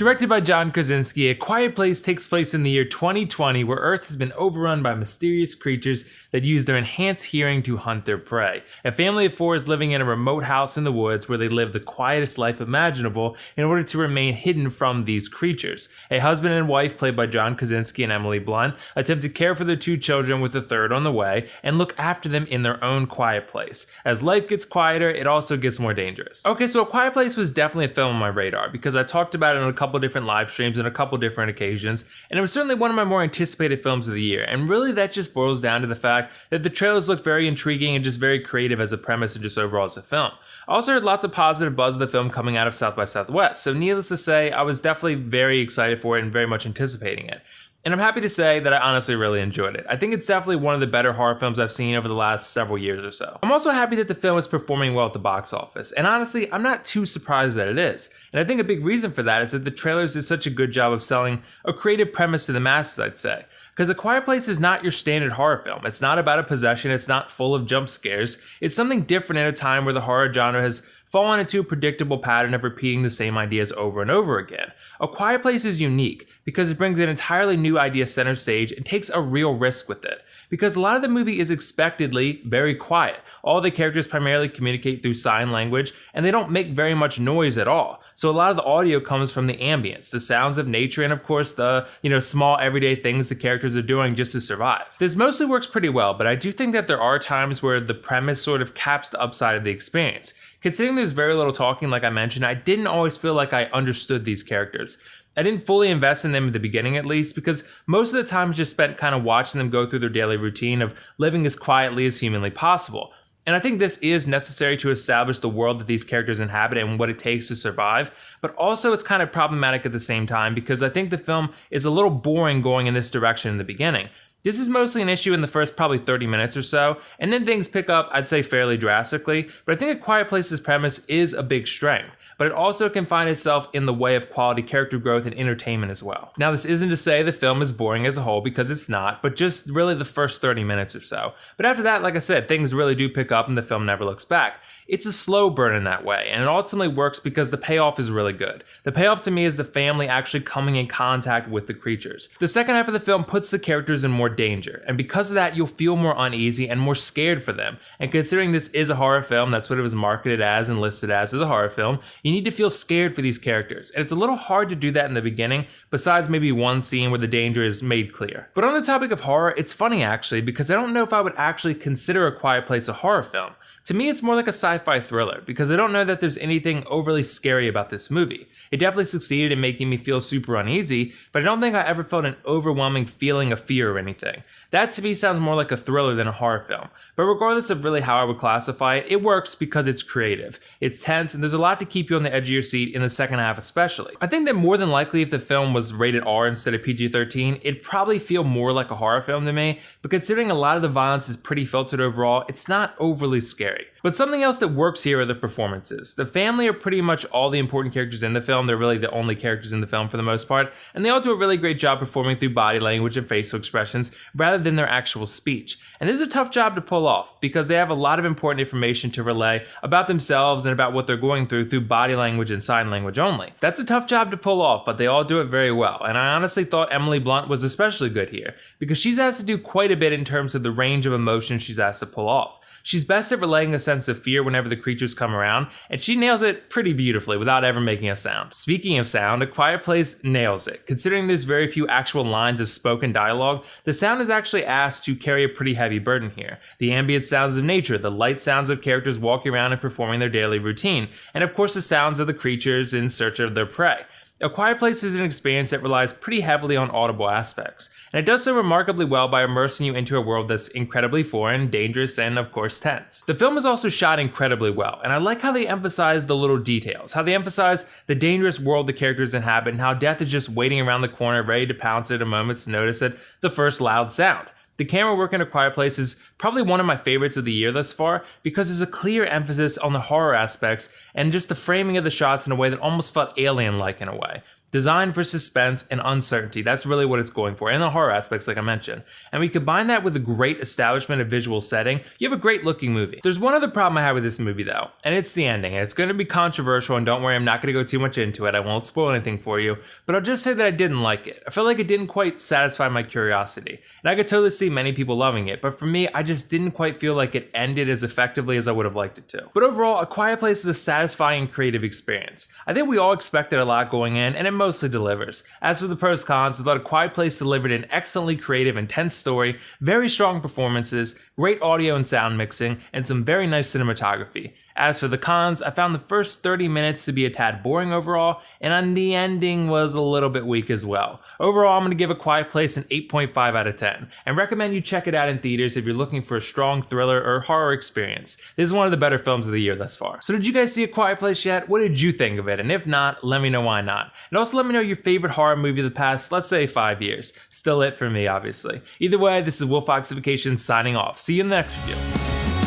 Directed by John Krasinski, A Quiet Place takes place in the year 2020, where Earth has been overrun by mysterious creatures that use their enhanced hearing to hunt their prey. A family of 4 is living in a remote house in the woods where they live the quietest life imaginable in order to remain hidden from these creatures. A husband and wife, played by John Krasinski and Emily Blunt, attempt to care for their 2 children with a third on the way and look after them in their own quiet place. As life gets quieter, it also gets more dangerous. Okay, so A Quiet Place was definitely a film on my radar because I talked about it on a couple different live streams and a couple different occasions, and it was certainly one of my more anticipated films of the year. And really that just boils down to the fact that the trailers looked very intriguing and just very creative as a premise and just overall as a film. I also heard lots of positive buzz of the film coming out of South by Southwest, so needless to say, I was definitely very excited for it and very much anticipating it. And I'm happy to say that I honestly really enjoyed it. I think it's definitely one of the better horror films I've seen over the last several years or so. I'm also happy that the film is performing well at the box office, and honestly, I'm not too surprised that it is. And I think a big reason for that is that the trailers did such a good job of selling a creative premise to the masses, I'd say. Because A Quiet Place is not your standard horror film. It's not about a possession, it's not full of jump scares. It's something different at a time where the horror genre has fallen into a predictable pattern of repeating the same ideas over and over again. A Quiet Place is unique because it brings an entirely new idea center stage and takes a real risk with it. Because a lot of the movie is expectedly very quiet. All the characters primarily communicate through sign language, and they don't make very much noise at all. So a lot of the audio comes from the ambience, the sounds of nature, and of course the, small everyday things the characters are doing just to survive. This mostly works pretty well, but I do think that there are times where the premise sort of caps the upside of the experience. Considering there's very little talking, like I mentioned, I didn't always feel like I understood these characters. I didn't fully invest in them at the beginning at least, because most of the time I just spent kind of watching them go through their daily routine of living as quietly as humanly possible. And I think this is necessary to establish the world that these characters inhabit and what it takes to survive, but also it's kind of problematic at the same time because I think the film is a little boring going in this direction in the beginning. This is mostly an issue in the first probably 30 minutes or so, and then things pick up, I'd say, fairly drastically, but I think A Quiet Place's premise is a big strength, but it also can find itself in the way of quality character growth and entertainment as well. Now, this isn't to say the film is boring as a whole, because it's not, but just really the first 30 minutes or so. But after that, like I said, things really do pick up and the film never looks back. It's a slow burn in that way, and it ultimately works because the payoff is really good. The payoff to me is the family actually coming in contact with the creatures. The second half of the film puts the characters in more danger, and because of that, you'll feel more uneasy and more scared for them. And considering this is a horror film, that's what it was marketed as and listed as a horror film, you need to feel scared for these characters. And it's a little hard to do that in the beginning, besides maybe one scene where the danger is made clear. But on the topic of horror, it's funny actually, because I don't know if I would actually consider A Quiet Place a horror film. To me, it's more like a sci-fi thriller, because I don't know that there's anything overly scary about this movie. It definitely succeeded in making me feel super uneasy, but I don't think I ever felt an overwhelming feeling of fear or anything. That to me sounds more like a thriller than a horror film. But regardless of really how I would classify it, it works because it's creative. It's tense, and there's a lot to keep you on the edge of your seat in the second half especially. I think that more than likely if the film was rated R instead of PG-13, it'd probably feel more like a horror film to me, but considering a lot of the violence is pretty filtered overall, it's not overly scary. But something else that works here are the performances. The family are pretty much all the important characters in the film. They're really the only characters in the film for the most part, and they all do a really great job performing through body language and facial expressions rather than their actual speech. And this is a tough job to pull off because they have a lot of important information to relay about themselves and about what they're going through body language and sign language only. That's a tough job to pull off, but they all do it very well. And I honestly thought Emily Blunt was especially good here because she's asked to do quite a bit in terms of the range of emotion she's asked to pull off. She's best at relaying a sense of fear whenever the creatures come around, and she nails it pretty beautifully without ever making a sound. Speaking of sound, A Quiet Place nails it. Considering there's very few actual lines of spoken dialogue, the sound is actually asked to carry a pretty heavy burden here. The ambient sounds of nature, the light sounds of characters walking around and performing their daily routine, and of course the sounds of the creatures in search of their prey. A Quiet Place is an experience that relies pretty heavily on audible aspects, and it does so remarkably well by immersing you into a world that's incredibly foreign, dangerous, and of course tense. The film is also shot incredibly well, and I like how they emphasize the little details, how they emphasize the dangerous world the characters inhabit, and how death is just waiting around the corner ready to pounce at a moment's notice at the first loud sound. The camera work in A Quiet Place is probably one of my favorites of the year thus far because there's a clear emphasis on the horror aspects and just the framing of the shots in a way that almost felt alien-like in a way. designed for suspense and uncertainty. That's really what it's going for, and the horror aspects like I mentioned. And we combine that with a great establishment of visual setting, you have a great looking movie. There's one other problem I have with this movie though, and it's the ending. And it's going to be controversial, and don't worry, I'm not going to go too much into it. I won't spoil anything for you, but I'll just say that I didn't like it. I felt like it didn't quite satisfy my curiosity. And I could totally see many people loving it, but for me, I just didn't quite feel like it ended as effectively as I would have liked it to. But overall, A Quiet Place is a satisfying and creative experience. I think we all expected a lot going in, and it mostly delivers. As for the pros cons, I thought A Quiet Place delivered an excellently creative, intense story, very strong performances, great audio and sound mixing, and some very nice cinematography. As for the cons, I found the first 30 minutes to be a tad boring overall, and the ending was a little bit weak as well. Overall, I'm going to give A Quiet Place an 8.5 out of 10, and recommend you check it out in theaters if you're looking for a strong thriller or horror experience. This is one of the better films of the year thus far. So did you guys see A Quiet Place yet? What did you think of it? And if not, let me know why not. And also let me know your favorite horror movie of the past, let's say 5 years. Still it for me, obviously. Either way, this is WillFoxification signing off. See you in the next video.